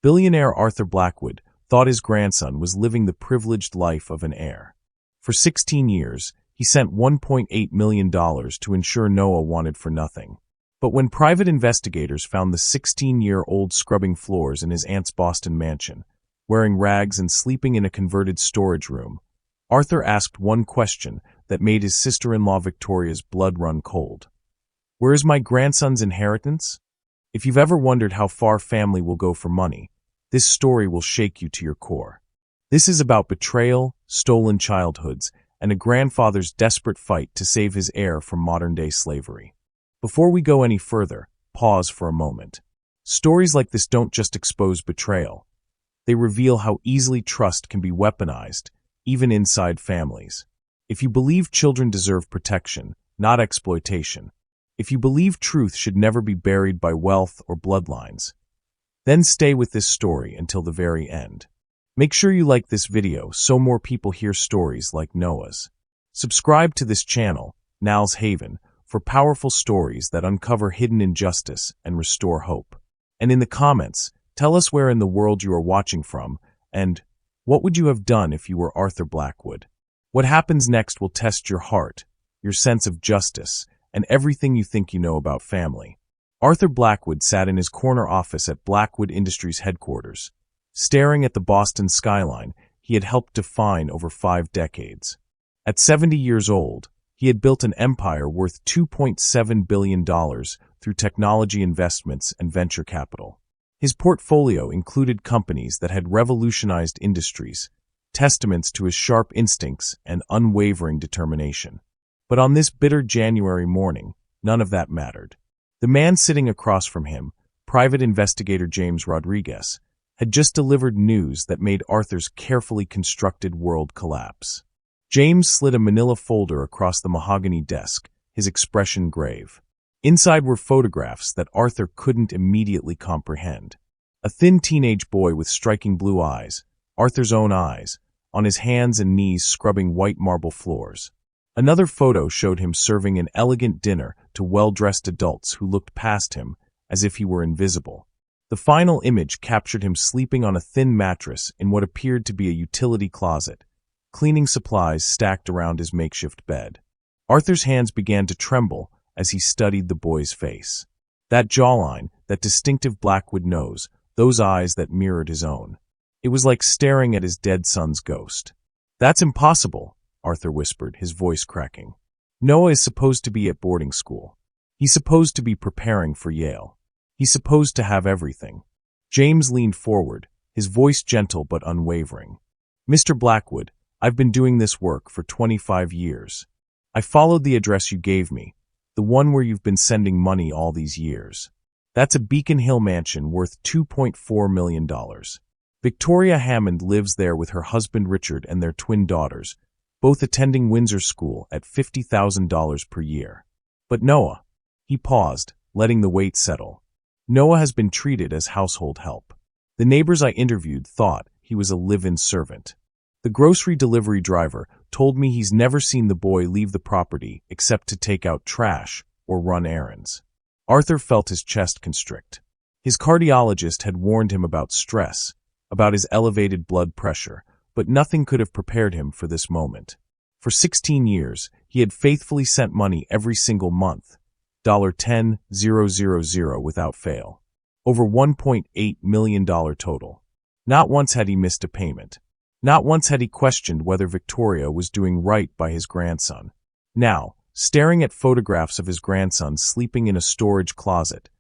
Billionaire Arthur Blackwood thought his grandson was living the privileged life of an heir. For 16 years, he sent $1.8 million to ensure Noah wanted for nothing. But when private investigators found the 16-year-old scrubbing floors in his aunt's Boston mansion, wearing rags and sleeping in a converted storage room, Arthur asked one question that made his sister-in-law Victoria's blood run cold. Where is my grandson's inheritance? If you've ever wondered how far family will go for money, this story will shake you to your core. This is about betrayal, stolen childhoods, and a grandfather's desperate fight to save his heir from modern-day slavery. Before we go any further, pause for a moment. Stories like this don't just expose betrayal. They reveal how easily trust can be weaponized, even inside families. If you believe children deserve protection, not exploitation, if you believe truth should never be buried by wealth or bloodlines, then stay with this story until the very end. Make sure you like this video so more people hear stories like Noah's. Subscribe to this channel, Now's Haven, for powerful stories that uncover hidden injustice and restore hope. And in the comments, tell us where in the world you are watching from, and what would you have done if you were Arthur Blackwood? What happens next will test your heart, your sense of justice, and everything you think you know about family. Arthur Blackwood sat in his corner office at Blackwood Industries headquarters, staring at the Boston skyline he had helped define over 5 decades. At 70 years old, he had built an empire worth $2.7 billion through technology investments and venture capital. His portfolio included companies that had revolutionized industries, testaments to his sharp instincts and unwavering determination. But on this bitter January morning, none of that mattered. The man sitting across from him, private investigator James Rodriguez, had just delivered news that made Arthur's carefully constructed world collapse. James slid a manila folder across the mahogany desk, his expression grave. Inside were photographs that Arthur couldn't immediately comprehend. A thin teenage boy with striking blue eyes, Arthur's own eyes, on his hands and knees scrubbing white marble floors. Another photo showed him serving an elegant dinner to well-dressed adults who looked past him as if he were invisible. The final image captured him sleeping on a thin mattress in what appeared to be a utility closet, cleaning supplies stacked around his makeshift bed. Arthur's hands began to tremble as he studied the boy's face. That jawline, that distinctive Blackwood nose, those eyes that mirrored his own. It was like staring at his dead son's ghost. "That's impossible," Arthur whispered, his voice cracking. "Noah is supposed to be at boarding school. He's supposed to be preparing for Yale. He's supposed to have everything." James leaned forward, his voice gentle but unwavering. "Mr. Blackwood, I've been doing this work for 25 years. I followed the address you gave me, the one where you've been sending money all these years. That's a Beacon Hill mansion worth $2.4 million. Victoria Hammond lives there with her husband Richard and their twin daughters, both attending Windsor School at $50,000 per year. But Noah," he paused, letting the weight settle. "Noah has been treated as household help. The neighbors I interviewed thought he was a live-in servant. The grocery delivery driver told me he's never seen the boy leave the property except to take out trash or run errands." Arthur felt his chest constrict. His cardiologist had warned him about stress, about his elevated blood pressure, but nothing could have prepared him for this moment. For 16 years, he had faithfully sent money every single month, $10,000 without fail. Over $1.8 million total. Not once had he missed a payment. Not once had he questioned whether Victoria was doing right by his grandson. Now, staring at photographs of his grandson sleeping in a storage closet,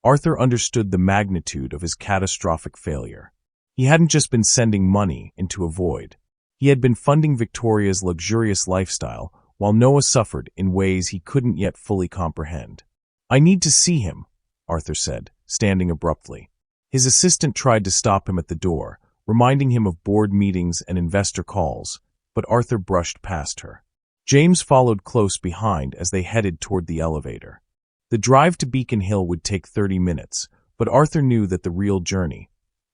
Arthur understood the magnitude of his catastrophic failure. He hadn't just been sending money into a void. He had been funding Victoria's luxurious lifestyle while Noah suffered in ways he couldn't yet fully comprehend. "I need to see him," Arthur said, standing abruptly. His assistant tried to stop him at the door, reminding him of board meetings and investor calls, but Arthur brushed past her. James followed close behind as they headed toward the elevator. The drive to Beacon Hill would take 30 minutes, but Arthur knew that the real journey,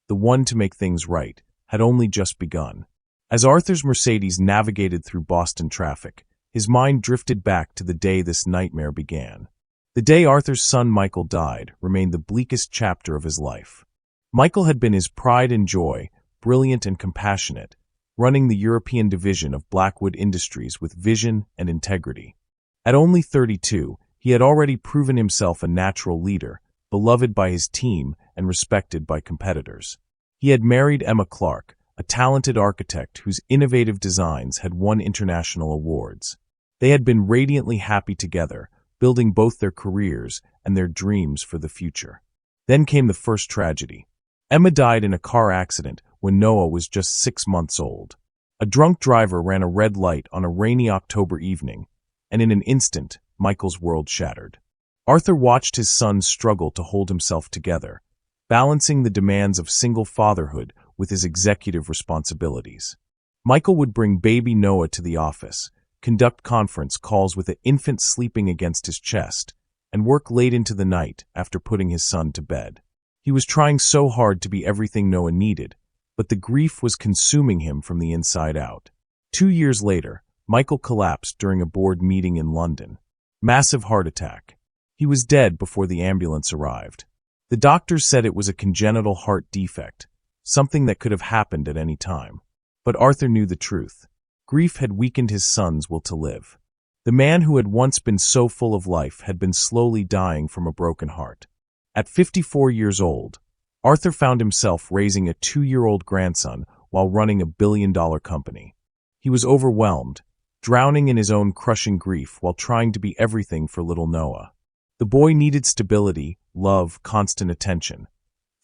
the one to make things right, had only just begun. As Arthur's Mercedes navigated through Boston traffic, his mind drifted back to the day this nightmare began. The day Arthur's son Michael died remained the bleakest chapter of his life. Michael had been his pride and joy, brilliant and compassionate, running the European division of Blackwood Industries with vision and integrity. At only 32, he had already proven himself a natural leader, beloved by his team and respected by competitors. He had married Emma Clark, a talented architect whose innovative designs had won international awards. They had been radiantly happy together, building both their careers and their dreams for the future. Then came the first tragedy. Emma died in a car accident when Noah was just 6 months old. A drunk driver ran a red light on a rainy October evening, and in an instant, Michael's world shattered. Arthur watched his son struggle to hold himself together, balancing the demands of single fatherhood with his executive responsibilities. Michael would bring baby Noah to the office, conduct conference calls with the infant sleeping against his chest, and work late into the night after putting his son to bed. He was trying so hard to be everything Noah needed, but the grief was consuming him from the inside out. 2 years later, Michael collapsed during a board meeting in London. Massive heart attack. He was dead before the ambulance arrived. The doctors said it was a congenital heart defect, something that could have happened at any time. But Arthur knew the truth. Grief had weakened his son's will to live. The man who had once been so full of life had been slowly dying from a broken heart. At 54 years old, Arthur found himself raising a 2-year-old grandson while running a billion-dollar company. He was overwhelmed, drowning in his own crushing grief while trying to be everything for little Noah. The boy needed stability, love, constant attention.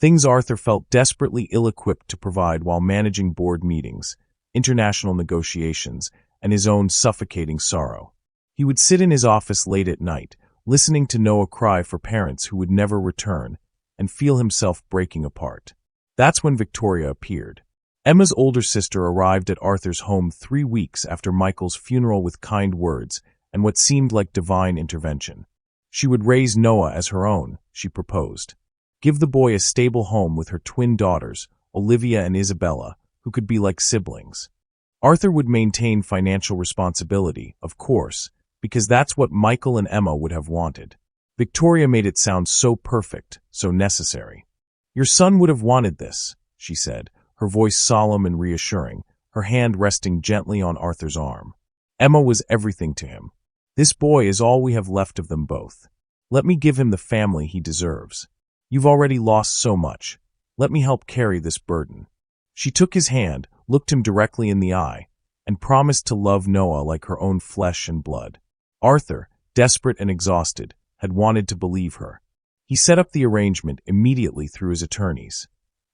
Things Arthur felt desperately ill-equipped to provide while managing board meetings, international negotiations, and his own suffocating sorrow. He would sit in his office late at night, listening to Noah cry for parents who would never return, and feel himself breaking apart. That's when Victoria appeared. Emma's older sister arrived at Arthur's home 3 weeks after Michael's funeral with kind words and what seemed like divine intervention. She would raise Noah as her own, she proposed. Give the boy a stable home with her twin daughters, Olivia and Isabella, who could be like siblings. Arthur would maintain financial responsibility, of course, because that's what Michael and Emma would have wanted. Victoria made it sound so perfect, so necessary. Your son would have wanted this, she said, her voice solemn and reassuring, her hand resting gently on Arthur's arm. Emma was everything to him. This boy is all we have left of them both. Let me give him the family he deserves. You've already lost so much. Let me help carry this burden. She took his hand, looked him directly in the eye, and promised to love Noah like her own flesh and blood. Arthur, desperate and exhausted, had wanted to believe her. He set up the arrangement immediately through his attorneys.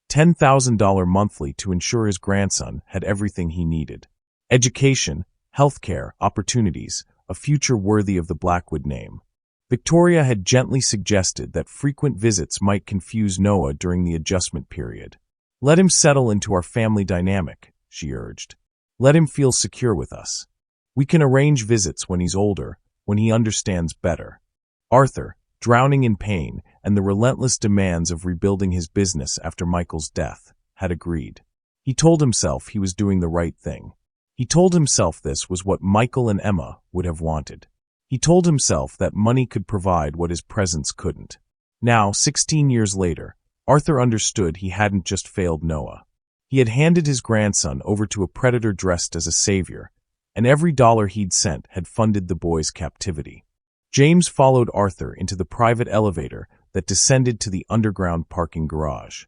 $10,000 monthly to ensure his grandson had everything he needed. Education, healthcare, opportunities, a future worthy of the Blackwood name. Victoria had gently suggested that frequent visits might confuse Noah during the adjustment period. Let him settle into our family dynamic, she urged. Let him feel secure with us. We can arrange visits when he's older, when he understands better. Arthur, drowning in pain and the relentless demands of rebuilding his business after Michael's death, had agreed. He told himself he was doing the right thing. He told himself this was what Michael and Emma would have wanted. He told himself that money could provide what his presence couldn't. Now, 16 years later, Arthur understood he hadn't just failed Noah. He had handed his grandson over to a predator dressed as a savior, and every dollar he'd sent had funded the boy's captivity. James followed Arthur into the private elevator that descended to the underground parking garage.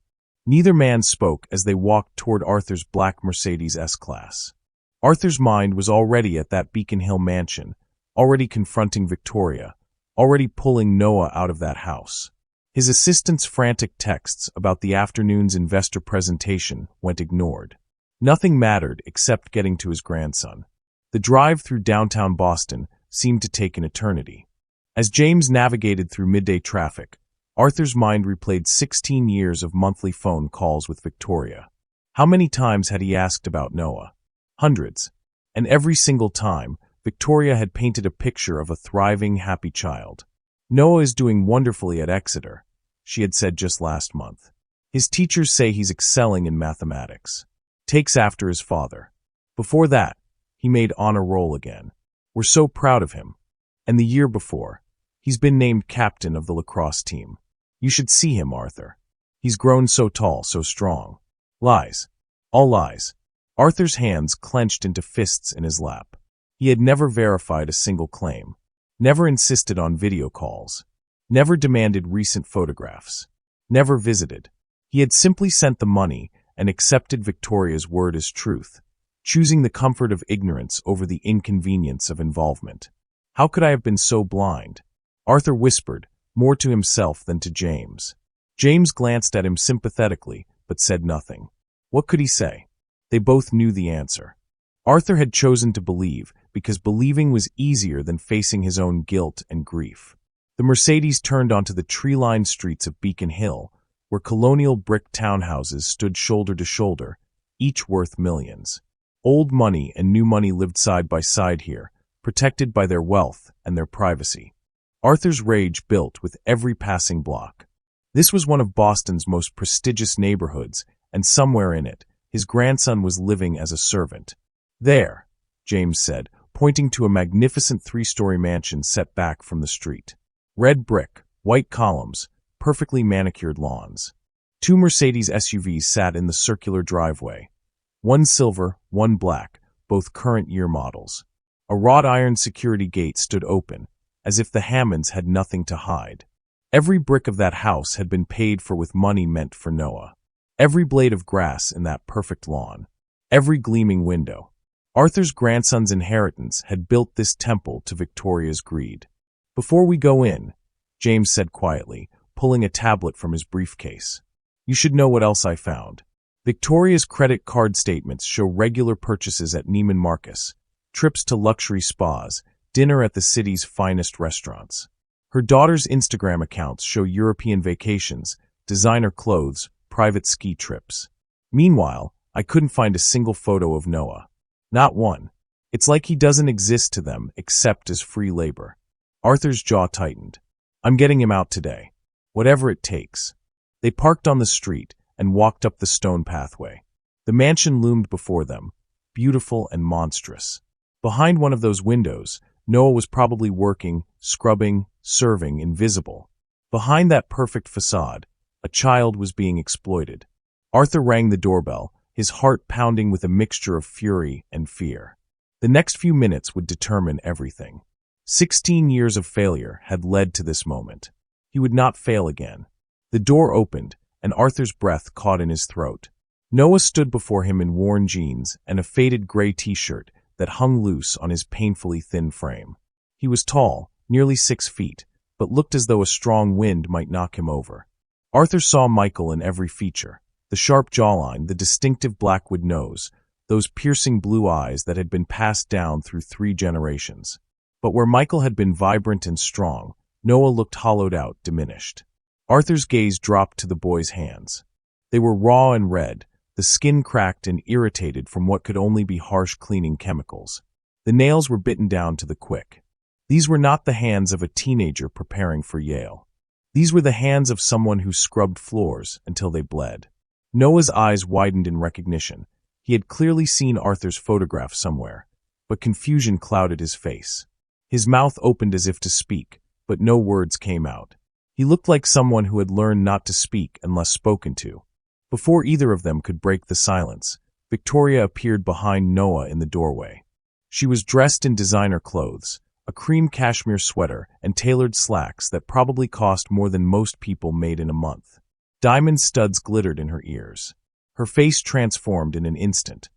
Neither man spoke as they walked toward Arthur's black Mercedes S-Class. Arthur's mind was already at that Beacon Hill mansion, already confronting Victoria, already pulling Noah out of that house. His assistant's frantic texts about the afternoon's investor presentation went ignored. Nothing mattered except getting to his grandson. The drive through downtown Boston seemed to take an eternity. As James navigated through midday traffic, Arthur's mind replayed 16 years of monthly phone calls with Victoria. How many times had he asked about Noah? Hundreds. And every single time, Victoria had painted a picture of a thriving, happy child. Noah is doing wonderfully at Exeter, she had said just last month. His teachers say he's excelling in mathematics. Takes after his father. Before that, he made honor roll again. We're so proud of him. And the year before, he's been named captain of the lacrosse team. You should see him, Arthur. He's grown so tall, so strong. Lies. All lies. Arthur's hands clenched into fists in his lap. He had never verified a single claim. Never insisted on video calls. Never demanded recent photographs. Never visited. He had simply sent the money and accepted Victoria's word as truth, choosing the comfort of ignorance over the inconvenience of involvement. How could I have been so blind? Arthur whispered, more to himself than to James. James glanced at him sympathetically, but said nothing. What could he say? They both knew the answer. Arthur had chosen to believe because believing was easier than facing his own guilt and grief. The Mercedes turned onto the tree-lined streets of Beacon Hill, where colonial brick townhouses stood shoulder to shoulder, each worth millions. Old money and new money lived side by side here, protected by their wealth and their privacy. Arthur's rage built with every passing block. This was one of Boston's most prestigious neighborhoods, and somewhere in it, his grandson was living as a servant. There, James said, pointing to a magnificent three-story mansion set back from the street. Red brick, white columns, perfectly manicured lawns. 2 Mercedes SUVs sat in the circular driveway. One silver, one black, both current year models. A wrought iron security gate stood open, as if the Hammonds had nothing to hide. Every brick of that house had been paid for with money meant for Noah. Every blade of grass in that perfect lawn. Every gleaming window. Arthur's grandson's inheritance had built this temple to Victoria's greed. Before we go in, James said quietly, pulling a tablet from his briefcase. You should know what else I found. Victoria's credit card statements show regular purchases at Neiman Marcus, trips to luxury spas, dinner at the city's finest restaurants. Her daughter's Instagram accounts show European vacations, designer clothes, private ski trips. Meanwhile, I couldn't find a single photo of Noah. Not one. It's like he doesn't exist to them except as free labor. Arthur's jaw tightened. I'm getting him out today. Whatever it takes. They parked on the street and walked up the stone pathway. The mansion loomed before them, beautiful and monstrous. Behind one of those windows, Noah was probably working, scrubbing, serving, invisible. Behind that perfect facade, a child was being exploited. Arthur rang the doorbell, his heart pounding with a mixture of fury and fear. The next few minutes would determine everything. 16 years of failure had led to this moment. He would not fail again. The door opened, and Arthur's breath caught in his throat. Noah stood before him in worn jeans and a faded gray t-shirt that hung loose on his painfully thin frame. He was tall, nearly 6 feet, but looked as though a strong wind might knock him over. Arthur saw Michael in every feature. The sharp jawline, the distinctive Blackwood nose, those piercing blue eyes that had been passed down through 3 generations. But where Michael had been vibrant and strong, Noah looked hollowed out, diminished. Arthur's gaze dropped to the boy's hands. They were raw and red, the skin cracked and irritated from what could only be harsh cleaning chemicals. The nails were bitten down to the quick. These were not the hands of a teenager preparing for Yale. These were the hands of someone who scrubbed floors until they bled. Noah's eyes widened in recognition. He had clearly seen Arthur's photograph somewhere, but confusion clouded his face. His mouth opened as if to speak, but no words came out. He looked like someone who had learned not to speak unless spoken to. Before either of them could break the silence, Victoria appeared behind Noah in the doorway. She was dressed in designer clothes, a cream cashmere sweater and tailored slacks that probably cost more than most people made in a month. Diamond studs glittered in her ears. Her face transformed in an instant.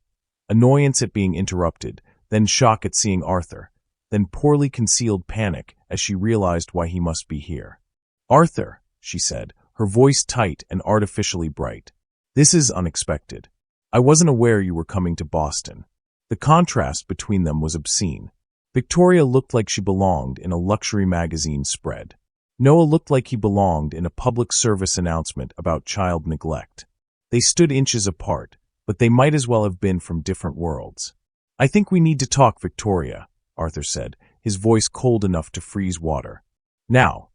Annoyance at being interrupted, then shock at seeing Arthur, then poorly concealed panic as she realized why he must be here. Arthur, she said, her voice tight and artificially bright. This is unexpected. I wasn't aware you were coming to Boston. The contrast between them was obscene. Victoria looked like she belonged in a luxury magazine spread. Noah looked like he belonged in a public service announcement about child neglect. They stood inches apart, but they might as well have been from different worlds. I think we need to talk, Victoria, Arthur said, his voice cold enough to freeze water. Now.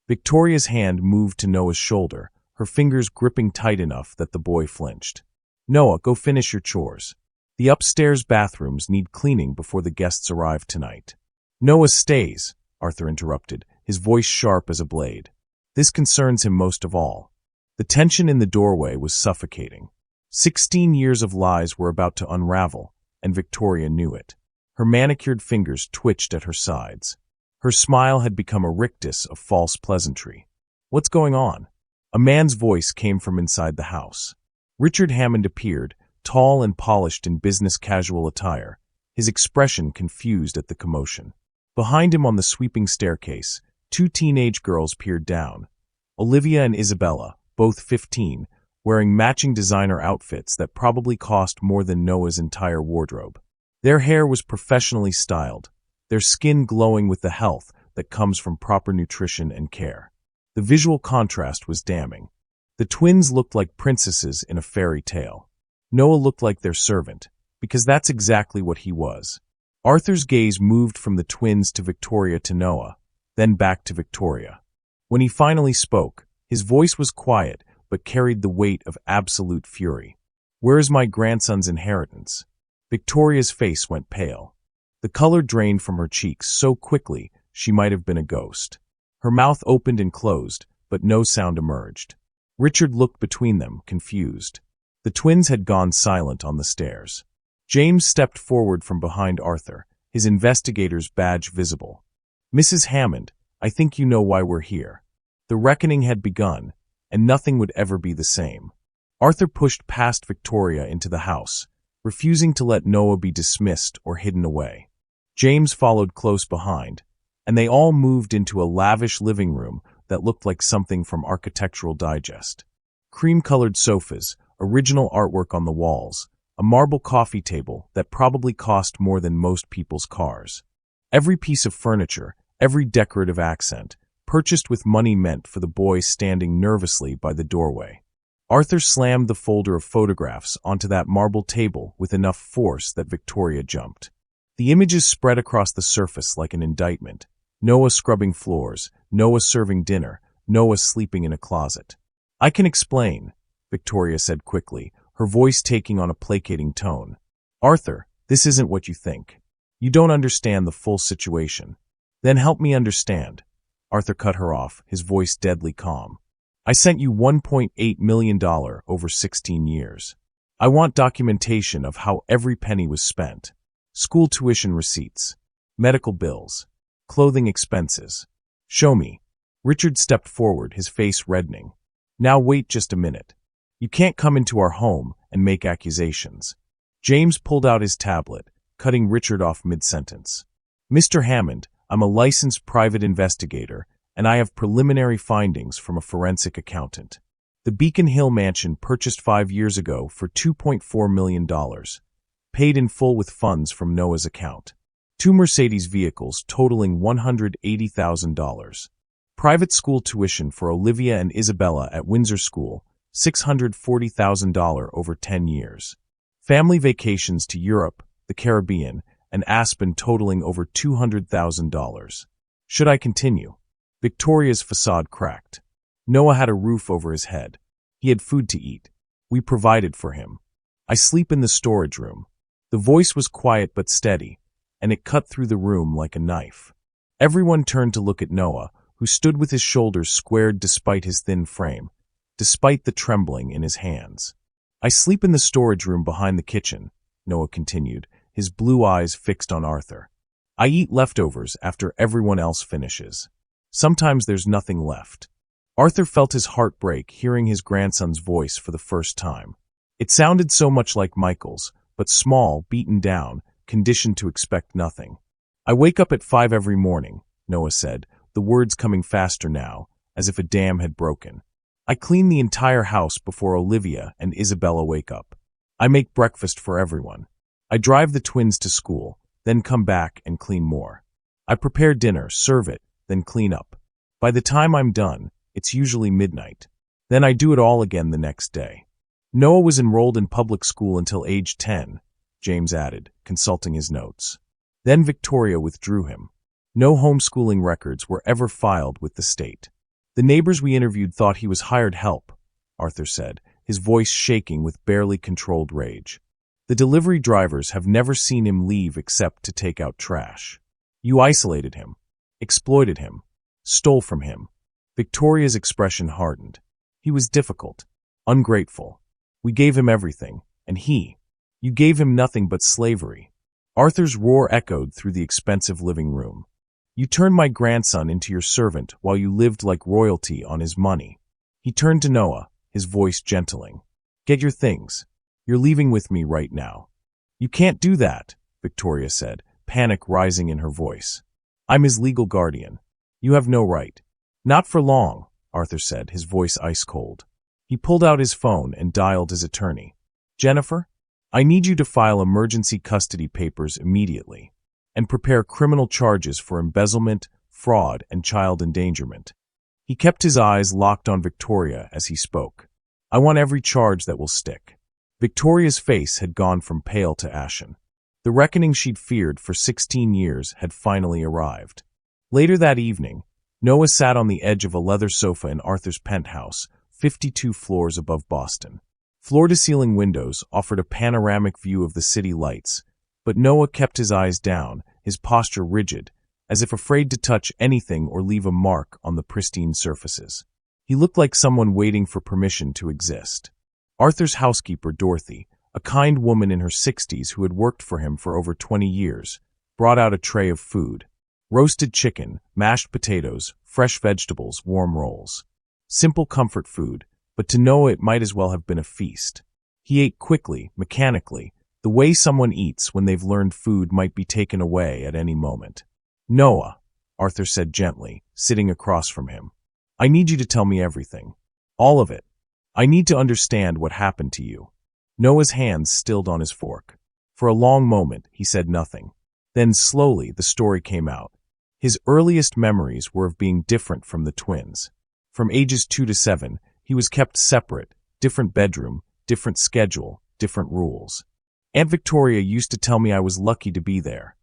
Victoria's hand moved to Noah's shoulder, her fingers gripping tight enough that the boy flinched. Noah, go finish your chores. The upstairs bathrooms need cleaning before the guests arrive tonight. Noah stays, Arthur interrupted, his voice sharp as a blade. This concerns him most of all. The tension in the doorway was suffocating. 16 years of lies were about to unravel, and Victoria knew it. Her manicured fingers twitched at her sides. Her smile had become a rictus of false pleasantry. "What's going on?" A man's voice came from inside the house. Richard Hammond appeared, tall and polished in business casual attire, his expression confused at the commotion. Behind him on the sweeping staircase, two teenage girls peered down. Olivia and Isabella, both 15, wearing matching designer outfits that probably cost more than Noah's entire wardrobe. Their hair was professionally styled, their skin glowing with the health that comes from proper nutrition and care. The visual contrast was damning. The twins looked like princesses in a fairy tale. Noah looked like their servant, because that's exactly what he was. Arthur's gaze moved from the twins to Victoria to Noah, then back to Victoria. When he finally spoke, his voice was quiet but carried the weight of absolute fury. "Where is my grandson's inheritance?" Victoria's face went pale. The color drained from her cheeks so quickly she might have been a ghost. Her mouth opened and closed, but no sound emerged. Richard looked between them, confused. The twins had gone silent on the stairs. James stepped forward from behind Arthur, his investigator's badge visible. "Mrs. Hammond, I think you know why we're here." The reckoning had begun, and nothing would ever be the same. Arthur pushed past Victoria into the house, refusing to let Noah be dismissed or hidden away. James followed close behind, and they all moved into a lavish living room that looked like something from Architectural Digest. Cream-colored sofas, original artwork on the walls, a marble coffee table that probably cost more than most people's cars. Every piece of furniture, every decorative accent, purchased with money meant for the boy standing nervously by the doorway. Arthur slammed the folder of photographs onto that marble table with enough force that Victoria jumped. The images spread across the surface like an indictment. Noah scrubbing floors, Noah serving dinner, Noah sleeping in a closet. "I can explain," Victoria said quickly, her voice taking on a placating tone. "Arthur, this isn't what you think. You don't understand the full situation." "Then help me understand." Arthur cut her off, his voice deadly calm. "I sent you $1.8 million over 16 years. I want documentation of how every penny was spent. School tuition receipts, medical bills, clothing expenses. Show me." Richard stepped forward, his face reddening. "Now wait just a minute. You can't come into our home and make accusations." James pulled out his tablet, cutting Richard off mid-sentence. "Mr. Hammond, I'm a licensed private investigator, and I have preliminary findings from a forensic accountant. The Beacon Hill mansion purchased 5 years ago for $2.4 million, paid in full with funds from Noah's account. 2 Mercedes vehicles totaling $180,000. Private school tuition for Olivia and Isabella at Windsor School, $640,000 over 10 years. Family vacations to Europe, the Caribbean, and Aspen totaling over $200,000. Should I continue?" Victoria's facade cracked. Noah had a roof over his head. He had food to eat. We provided for him. "I sleep in the storage room." The voice was quiet but steady, and it cut through the room like a knife. Everyone turned to look at Noah, who stood with his shoulders squared despite his thin frame, despite the trembling in his hands. "I sleep in the storage room behind the kitchen," Noah continued, his blue eyes fixed on Arthur. "I eat leftovers after everyone else finishes. Sometimes there's nothing left." Arthur felt his heart break hearing his grandson's voice for the first time. It sounded so much like Michael's, but small, beaten down, conditioned to expect nothing. "I wake up at 5 every morning," Noah said, the words coming faster now, as if a dam had broken. "I clean the entire house before Olivia and Isabella wake up. I make breakfast for everyone. I drive the twins to school, then come back and clean more. I prepare dinner, serve it, then clean up. By the time I'm done, it's usually midnight. Then I do it all again the next day." Noah was enrolled in public school until age 10, James added, consulting his notes. Then Victoria withdrew him. No homeschooling records were ever filed with the state. "The neighbors we interviewed thought he was hired help," Arthur said, his voice shaking with barely controlled rage. "The delivery drivers have never seen him leave except to take out trash. You isolated him, exploited him, stole from him." Victoria's expression hardened. He was difficult, ungrateful. We gave him everything, and you gave him nothing but slavery. Arthur's roar echoed through the expensive living room. You turned my grandson into your servant while you lived like royalty on his money. He turned to Noah, his voice gentling. Get your things. You're leaving with me right now. You can't do that, Victoria said, panic rising in her voice. I'm his legal guardian. You have no right. Not for long, Arthur said, his voice ice cold. He pulled out his phone and dialed his attorney. Jennifer, I need you to file emergency custody papers immediately and prepare criminal charges for embezzlement, fraud, and child endangerment. He kept his eyes locked on Victoria as he spoke. I want every charge that will stick. Victoria's face had gone from pale to ashen. The reckoning she'd feared for 16 years had finally arrived. Later that evening, Noah sat on the edge of a leather sofa in Arthur's penthouse, 52 floors above Boston. Floor-to-ceiling windows offered a panoramic view of the city lights, but Noah kept his eyes down, his posture rigid, as if afraid to touch anything or leave a mark on the pristine surfaces. He looked like someone waiting for permission to exist. Arthur's housekeeper, Dorothy, a kind woman in her 60s who had worked for him for over 20 years, brought out a tray of food. Roasted chicken, mashed potatoes, fresh vegetables, warm rolls. Simple comfort food, but to Noah it might as well have been a feast. He ate quickly, mechanically, the way someone eats when they've learned food might be taken away at any moment. Noah, Arthur said gently, sitting across from him. I need you to tell me everything. All of it. I need to understand what happened to you. Noah's hands stilled on his fork. For a long moment, he said nothing. Then slowly the story came out. His earliest memories were of being different from the twins. From ages 2 to 7, he was kept separate, different bedroom, different schedule, different rules. Aunt Victoria used to tell me I was lucky to be there,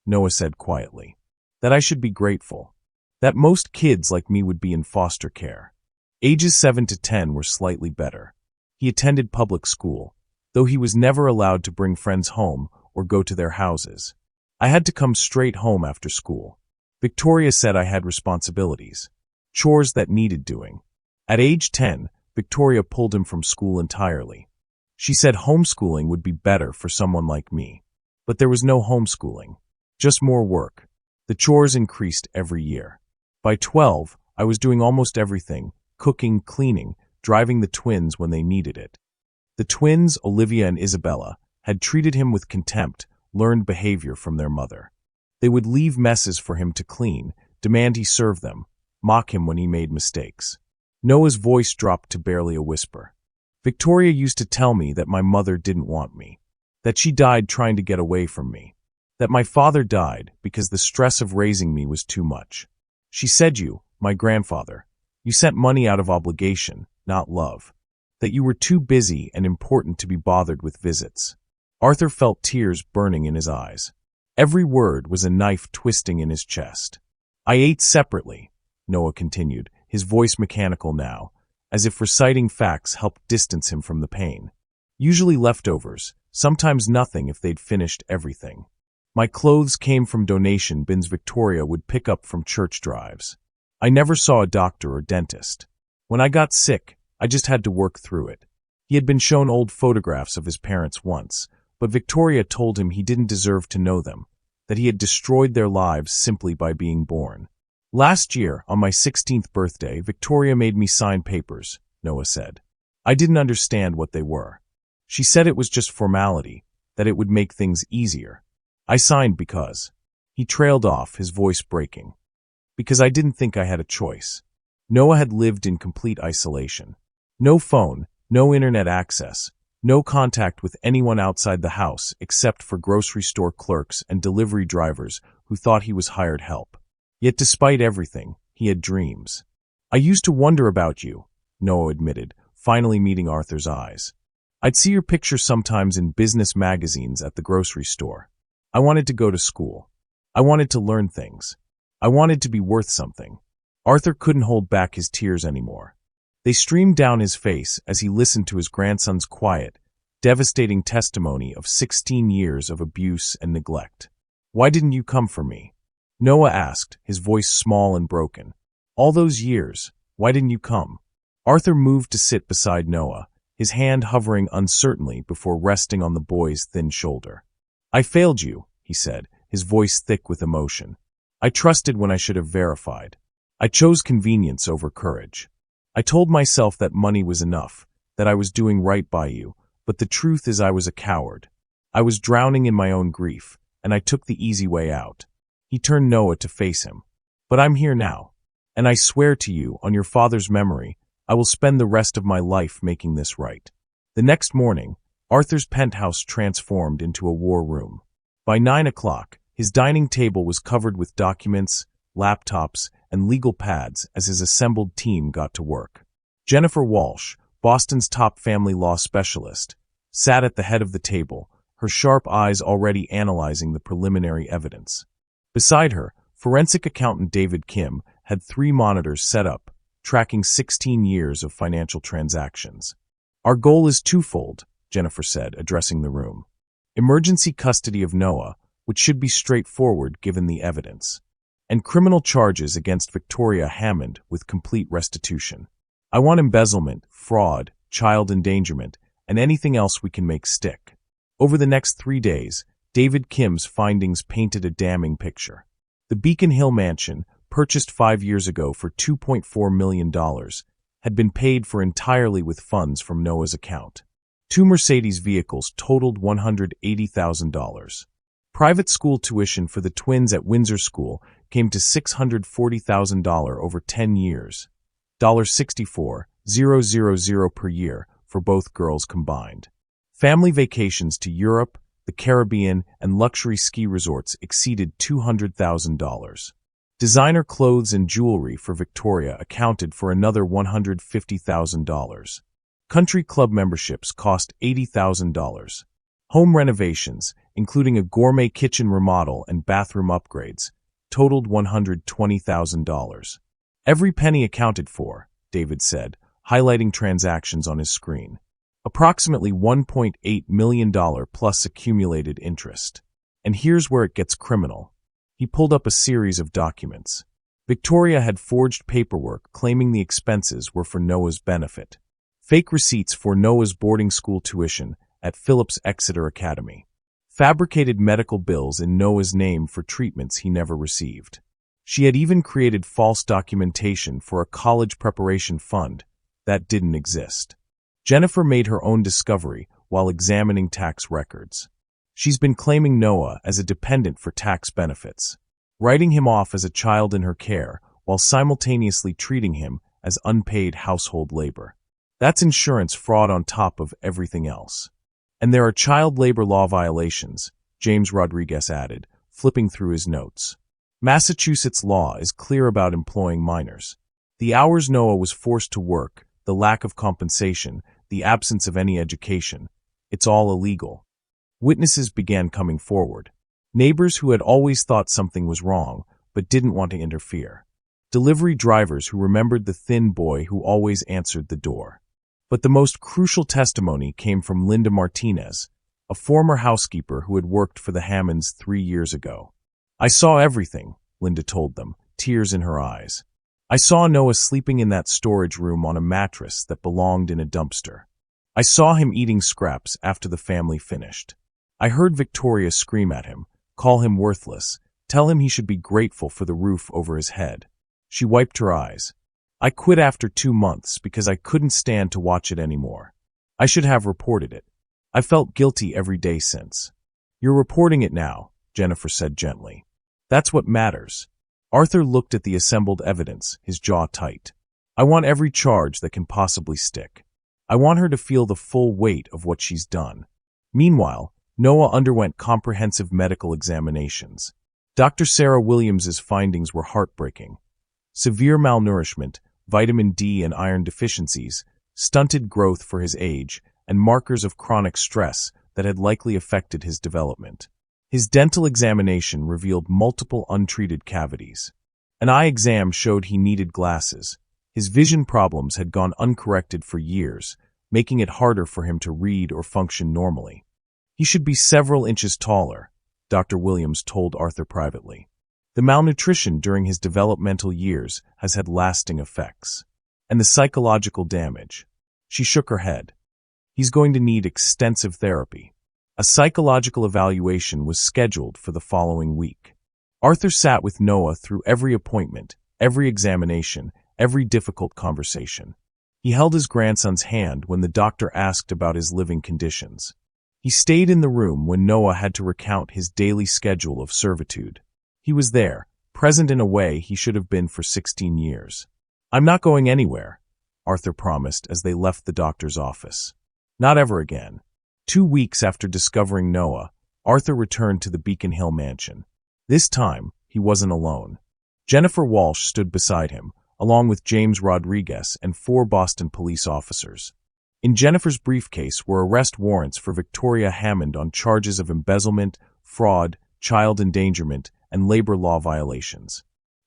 Noah said quietly. That I should be grateful. That most kids like me would be in foster care. Ages 7 to 10 were slightly better. He attended public school, though he was never allowed to bring friends home or go to their houses. I had to come straight home after school. Victoria said I had responsibilities, chores that needed doing. At age 10, Victoria pulled him from school entirely. She said homeschooling would be better for someone like me. But there was no homeschooling, just more work. The chores increased every year. By 12, I was doing almost everything, cooking, cleaning, driving the twins when they needed it. The twins, Olivia and Isabella, had treated him with contempt, learned behavior from their mother. They would leave messes for him to clean, demand he serve them, mock him when he made mistakes. Noah's voice dropped to barely a whisper. Victoria used to tell me that my mother didn't want me, that she died trying to get away from me, that my father died because the stress of raising me was too much. She said you, my grandfather, you sent money out of obligation, not love, that you were too busy and important to be bothered with visits. Arthur felt tears burning in his eyes. Every word was a knife twisting in his chest. I ate separately, Noah continued, his voice mechanical now, as if reciting facts helped distance him from the pain. Usually leftovers, sometimes nothing if they'd finished everything. My clothes came from donation bins Victoria would pick up from church drives. I never saw a doctor or dentist. When I got sick, I just had to work through it. He had been shown old photographs of his parents once, but Victoria told him he didn't deserve to know them, that he had destroyed their lives simply by being born. Last year, on my 16th birthday, Victoria made me sign papers, Noah said. I didn't understand what they were. She said it was just formality, that it would make things easier. I signed because. He trailed off, his voice breaking. Because I didn't think I had a choice. Noah had lived in complete isolation. No phone, no internet access, no contact with anyone outside the house except for grocery store clerks and delivery drivers who thought he was hired help. Yet despite everything, he had dreams. I used to wonder about you, Noah admitted, finally meeting Arthur's eyes. I'd see your picture sometimes in business magazines at the grocery store. I wanted to go to school. I wanted to learn things. I wanted to be worth something. Arthur couldn't hold back his tears anymore. They streamed down his face as he listened to his grandson's quiet, devastating testimony of 16 years of abuse and neglect. Why didn't you come for me? Noah asked, his voice small and broken. All those years, why didn't you come? Arthur moved to sit beside Noah, his hand hovering uncertainly before resting on the boy's thin shoulder. "I failed you," he said, his voice thick with emotion. "I trusted when I should have verified. I chose convenience over courage. I told myself that money was enough, that I was doing right by you, but the truth is I was a coward. I was drowning in my own grief, and I took the easy way out." He turned Noah to face him. "But I'm here now, and I swear to you, on your father's memory, I will spend the rest of my life making this right." The next morning, Arthur's penthouse transformed into a war room. By 9 o'clock, his dining table was covered with documents, laptops, and legal pads as his assembled team got to work. Jennifer Walsh, Boston's top family law specialist, sat at the head of the table, her sharp eyes already analyzing the preliminary evidence. Beside her, forensic accountant David Kim had 3 monitors set up, tracking 16 years of financial transactions. "Our goal is twofold," Jennifer said, addressing the room. "Emergency custody of Noah, which should be straightforward given the evidence, and criminal charges against Victoria Hammond with complete restitution. I want embezzlement, fraud, child endangerment, and anything else we can make stick." Over the next 3 days, David Kim's findings painted a damning picture. The Beacon Hill mansion, purchased 5 years ago for $2.4 million, had been paid for entirely with funds from Noah's account. 2 Mercedes vehicles totaled $180,000. Private school tuition for the twins at Windsor School came to $640,000 over 10 years, $64,000 per year for both girls combined. Family vacations to Europe, the Caribbean, and luxury ski resorts exceeded $200,000. Designer clothes and jewelry for Victoria accounted for another $150,000. Country club memberships cost $80,000. Home renovations, including a gourmet kitchen remodel and bathroom upgrades, totaled $120,000. "Every penny accounted for," David said, highlighting transactions on his screen. "Approximately $1.8 million plus accumulated interest. And here's where it gets criminal." He pulled up a series of documents. Victoria had forged paperwork claiming the expenses were for Noah's benefit. Fake receipts for Noah's boarding school tuition at Phillips Exeter Academy. Fabricated medical bills in Noah's name for treatments he never received. She had even created false documentation for a college preparation fund that didn't exist. Jennifer made her own discovery while examining tax records. She's been claiming Noah as a dependent for tax benefits, writing him off as a child in her care while simultaneously treating him as unpaid household labor. That's insurance fraud on top of everything else. "And there are child labor law violations," James Rodriguez added, flipping through his notes. "Massachusetts law is clear about employing minors. The hours Noah was forced to work, the lack of compensation, the absence of any education, it's all illegal." Witnesses began coming forward. Neighbors who had always thought something was wrong, but didn't want to interfere. Delivery drivers who remembered the thin boy who always answered the door. But the most crucial testimony came from Linda Martinez, a former housekeeper who had worked for the Hammonds 3 years ago. "I saw everything," Linda told them, tears in her eyes. "I saw Noah sleeping in that storage room on a mattress that belonged in a dumpster. I saw him eating scraps after the family finished. I heard Victoria scream at him, call him worthless, tell him he should be grateful for the roof over his head. She wiped her eyes. I quit after 2 months because I couldn't stand to watch it anymore. I should have reported it. I felt guilty every day since." "You're reporting it now," Jennifer said gently. "That's what matters." Arthur looked at the assembled evidence, his jaw tight. "I want every charge that can possibly stick. I want her to feel the full weight of what she's done." Meanwhile, Noah underwent comprehensive medical examinations. Dr. Sarah Williams's findings were heartbreaking. Severe malnourishment, vitamin D and iron deficiencies, stunted growth for his age, and markers of chronic stress that had likely affected his development. His dental examination revealed multiple untreated cavities. An eye exam showed he needed glasses. His vision problems had gone uncorrected for years, making it harder for him to read or function normally. "He should be several inches taller," Dr. Williams told Arthur privately. "The malnutrition during his developmental years has had lasting effects. And the psychological damage. She shook her head. He's going to need extensive therapy. A psychological evaluation was scheduled for the following week. Arthur sat with Noah through every appointment, every examination, every difficult conversation. He held his grandson's hand when the doctor asked about his living conditions. He stayed in the room when Noah had to recount his daily schedule of servitude. He was there, present in a way he should have been for 16 years. "I'm not going anywhere," Arthur promised as they left the doctor's office. Not ever again. 2 weeks after discovering Noah, Arthur returned to the Beacon Hill mansion. This time, he wasn't alone. Jennifer Walsh stood beside him, along with James Rodriguez and 4 Boston police officers. In Jennifer's briefcase were arrest warrants for Victoria Hammond on charges of embezzlement, fraud, child endangerment, and labor law violations.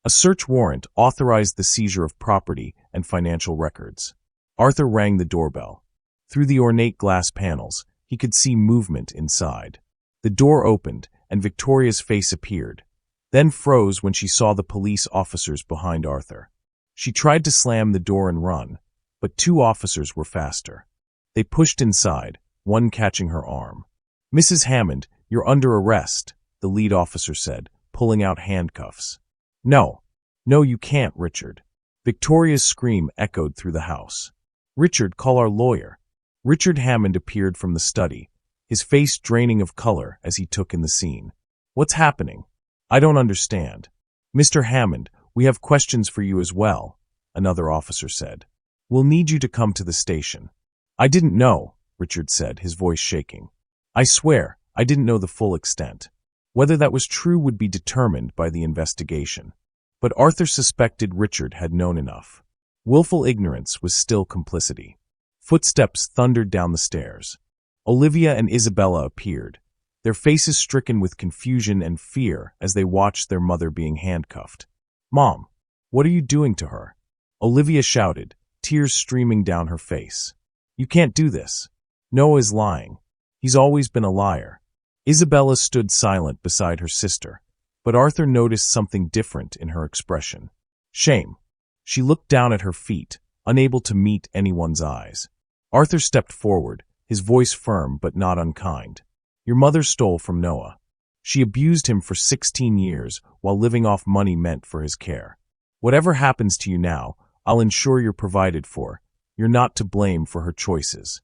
A search warrant authorized the seizure of property and financial records. Arthur rang the doorbell. Through the ornate glass panels, he could see movement inside. The door opened, and Victoria's face appeared, then froze when she saw the police officers behind Arthur. She tried to slam the door and run, but 2 officers were faster. They pushed inside, one catching her arm. "Mrs. Hammond, you're under arrest," the lead officer said, pulling out handcuffs. No, you can't, Richard." Victoria's scream echoed through the house. "Richard, call our lawyer." Richard Hammond appeared from the study, his face draining of color as he took in the scene. "What's happening? I don't understand." "Mr. Hammond, we have questions for you as well," another officer said. "We'll need you to come to the station." "I didn't know," Richard said, his voice shaking. "I swear, I didn't know the full extent." Whether that was true would be determined by the investigation. But Arthur suspected Richard had known enough. Willful ignorance was still complicity. Footsteps thundered down the stairs. Olivia and Isabella appeared, their faces stricken with confusion and fear as they watched their mother being handcuffed. "Mom, what are you doing to her?" Olivia shouted, tears streaming down her face. "You can't do this. Noah is lying. He's always been a liar." Isabella stood silent beside her sister, but Arthur noticed something different in her expression. Shame. She looked down at her feet, unable to meet anyone's eyes. Arthur stepped forward, his voice firm but not unkind. "Your mother stole from Noah. She abused him for 16 years while living off money meant for his care. Whatever happens to you now, I'll ensure you're provided for. You're not to blame for her choices.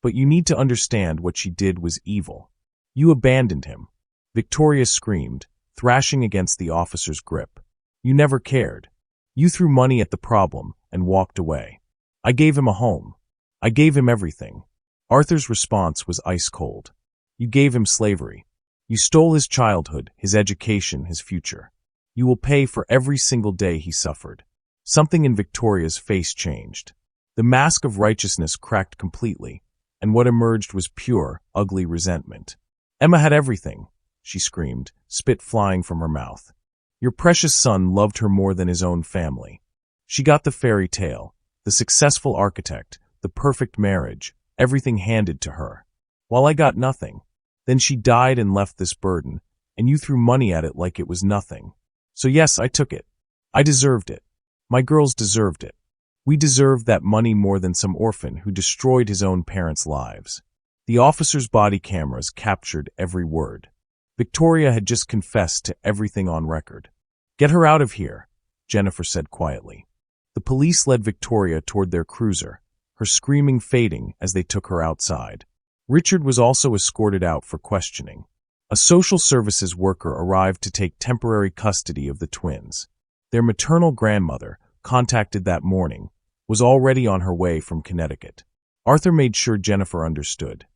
But you need to understand what she did was evil. You abandoned him." Victoria screamed, thrashing against the officer's grip. "You never cared. You threw money at the problem and walked away. I gave him a home. I gave him everything." Arthur's response was ice cold. "You gave him slavery. You stole his childhood, his education, his future. You will pay for every single day he suffered." Something in Victoria's face changed. The mask of righteousness cracked completely, and what emerged was pure, ugly resentment. "Emma had everything," she screamed, spit flying from her mouth. "Your precious son loved her more than his own family. She got the fairy tale, the successful architect, the perfect marriage, everything handed to her. While I got nothing. Then she died and left this burden, and you threw money at it like it was nothing. So yes, I took it. I deserved it. My girls deserved it. We deserved that money more than some orphan who destroyed his own parents' lives." The officer's body cameras captured every word. Victoria had just confessed to everything on record. "Get her out of here," Jennifer said quietly. The police led Victoria toward their cruiser, her screaming fading as they took her outside. Richard was also escorted out for questioning. A social services worker arrived to take temporary custody of the twins. Their maternal grandmother, contacted that morning, was already on her way from Connecticut. Arthur made sure Jennifer understood.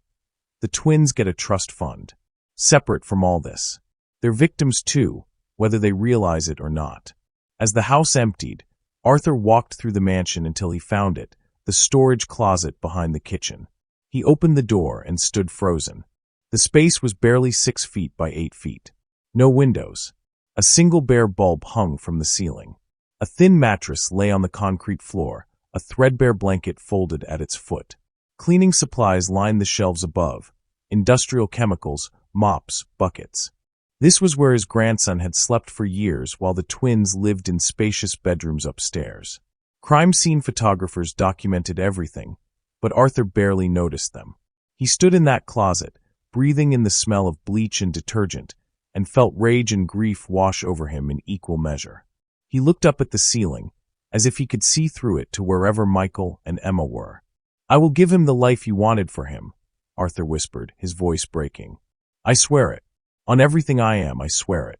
The twins get a trust fund, separate from all this. They're victims too, whether they realize it or not. As the house emptied, Arthur walked through the mansion until he found it, the storage closet behind the kitchen. He opened the door and stood frozen. The space was barely 6 feet by 8 feet. No windows. A single bare bulb hung from the ceiling. A thin mattress lay on the concrete floor, a threadbare blanket folded at its foot. Cleaning supplies lined the shelves above, industrial chemicals, mops, buckets. This was where his grandson had slept for years while the twins lived in spacious bedrooms upstairs. Crime scene photographers documented everything, but Arthur barely noticed them. He stood in that closet, breathing in the smell of bleach and detergent, and felt rage and grief wash over him in equal measure. He looked up at the ceiling, as if he could see through it to wherever Michael and Emma were. "I will give him the life you wanted for him," Arthur whispered, his voice breaking. "I swear it. On everything I am, I swear it."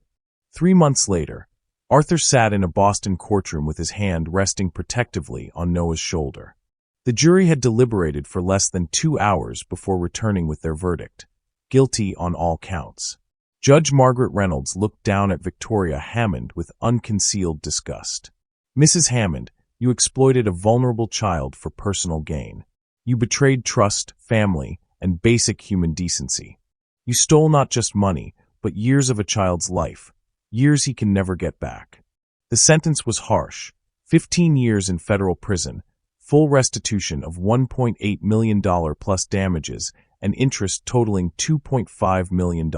3 months later, Arthur sat in a Boston courtroom with his hand resting protectively on Noah's shoulder. The jury had deliberated for less than 2 hours before returning with their verdict: guilty on all counts. Judge Margaret Reynolds looked down at Victoria Hammond with unconcealed disgust. "Mrs. Hammond, you exploited a vulnerable child for personal gain. You betrayed trust, family, and basic human decency. You stole not just money, but years of a child's life, years he can never get back." The sentence was harsh: 15 years in federal prison, full restitution of $1.8 million plus damages, and interest totaling $2.5 million.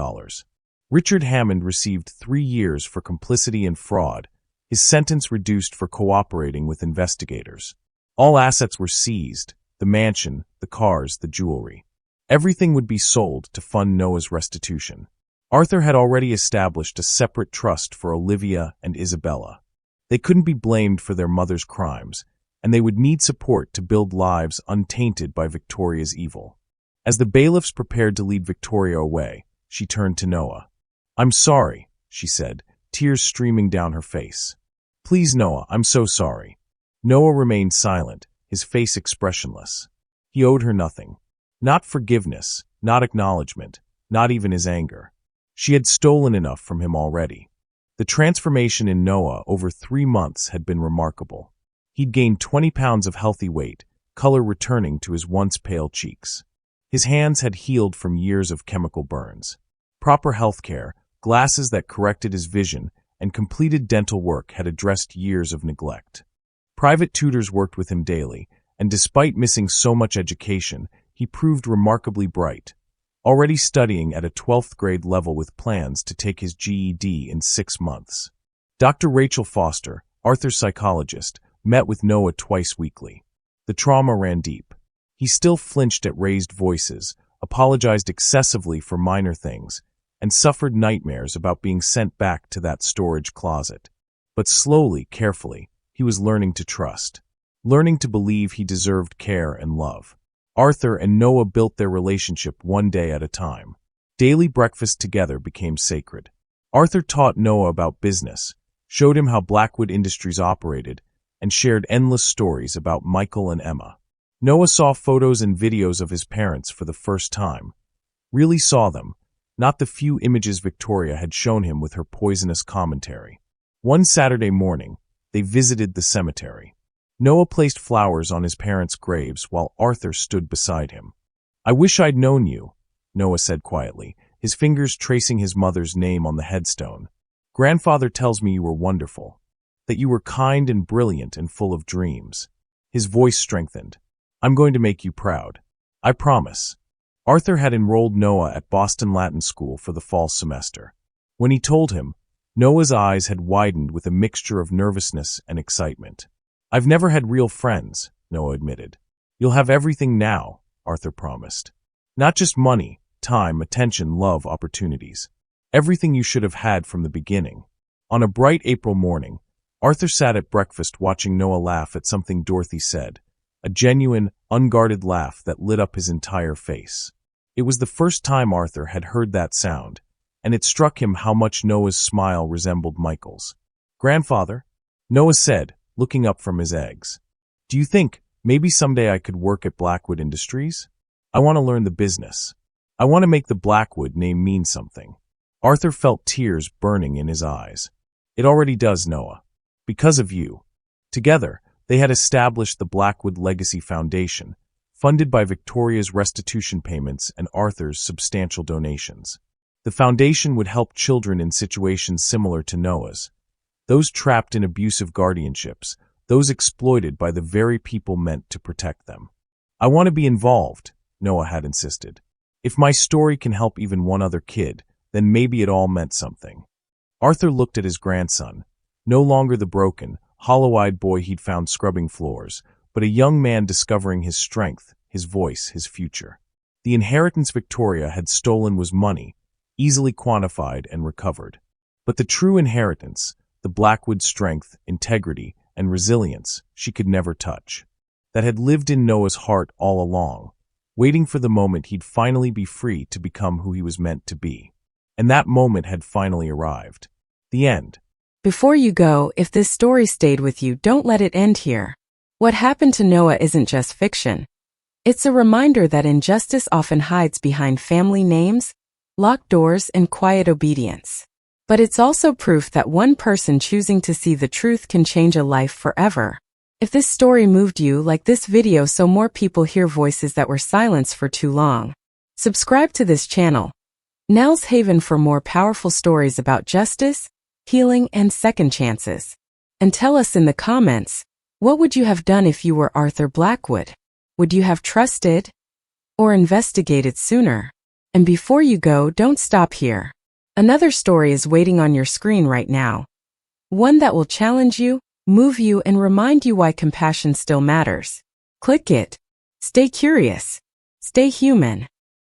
Richard Hammond received 3 years for complicity and fraud, his sentence reduced for cooperating with investigators. All assets were seized: the mansion, the cars, the jewelry. Everything would be sold to fund Noah's restitution. Arthur had already established a separate trust for Olivia and Isabella. They couldn't be blamed for their mother's crimes, and they would need support to build lives untainted by Victoria's evil. As the bailiffs prepared to lead Victoria away, she turned to Noah. "I'm sorry," she said, tears streaming down her face. "Please, Noah, I'm so sorry." Noah remained silent, his face expressionless. He owed her nothing. Not forgiveness, not acknowledgement, not even his anger. She had stolen enough from him already. The transformation in Noah over 3 months had been remarkable. He'd gained 20 pounds of healthy weight, color returning to his once pale cheeks. His hands had healed from years of chemical burns. Proper health care, glasses that corrected his vision, and completed dental work had addressed years of neglect. Private tutors worked with him daily, and despite missing so much education, he proved remarkably bright, already studying at a 12th grade level with plans to take his GED in 6 months. Dr. Rachel Foster, Arthur's psychologist, met with Noah twice weekly. The trauma ran deep. He still flinched at raised voices, apologized excessively for minor things, and suffered nightmares about being sent back to that storage closet. But slowly, carefully, he was learning to trust, learning to believe he deserved care and love. Arthur and Noah built their relationship one day at a time. Daily breakfast together became sacred. Arthur taught Noah about business, showed him how Blackwood Industries operated, and shared endless stories about Michael and Emma. Noah saw photos and videos of his parents for the first time. Really saw them, not the few images Victoria had shown him with her poisonous commentary. One Saturday morning, they visited the cemetery. Noah placed flowers on his parents' graves while Arthur stood beside him. "I wish I'd known you," Noah said quietly, his fingers tracing his mother's name on the headstone. "Grandfather tells me you were wonderful, that you were kind and brilliant and full of dreams." His voice strengthened. "I'm going to make you proud. I promise." Arthur had enrolled Noah at Boston Latin School for the fall semester. When he told him, Noah's eyes had widened with a mixture of nervousness and excitement. "I've never had real friends," Noah admitted. "You'll have everything now," Arthur promised. "Not just money, time, attention, love, opportunities. Everything you should have had from the beginning." On a bright April morning, Arthur sat at breakfast watching Noah laugh at something Dorothy said, a genuine, unguarded laugh that lit up his entire face. It was the first time Arthur had heard that sound, and it struck him how much Noah's smile resembled Michael's. "Grandfather," Noah said, looking up from his eggs, "do you think maybe someday I could work at Blackwood Industries? I want to learn the business. I want to make the Blackwood name mean something." Arthur felt tears burning in his eyes. "It already does, Noah. Because of you." Together, they had established the Blackwood Legacy Foundation, funded by Victoria's restitution payments and Arthur's substantial donations. The foundation would help children in situations similar to Noah's, those trapped in abusive guardianships, those exploited by the very people meant to protect them. "I want to be involved," Noah had insisted. "If my story can help even one other kid, then maybe it all meant something." Arthur looked at his grandson, no longer the broken, hollow-eyed boy he'd found scrubbing floors, but a young man discovering his strength, his voice, his future. The inheritance Victoria had stolen was money, easily quantified and recovered. But the true inheritance, the Blackwood strength, integrity, and resilience, she could never touch. That had lived in Noah's heart all along, waiting for the moment he'd finally be free to become who he was meant to be. And that moment had finally arrived. The end. Before you go, if this story stayed with you, don't let it end here. What happened to Noah isn't just fiction. It's a reminder that injustice often hides behind family names, locked doors, and quiet obedience. But it's also proof that one person choosing to see the truth can change a life forever. If this story moved you, like this video so more people hear voices that were silenced for too long. Subscribe to this channel, Nell's Haven, for more powerful stories about justice, healing, and second chances. And tell us in the comments, what would you have done if you were Arthur Blackwood? Would you have trusted or investigated sooner? And before you go, don't stop here. Another story is waiting on your screen right now. One that will challenge you, move you, and remind you why compassion still matters. Click it. Stay curious. Stay human.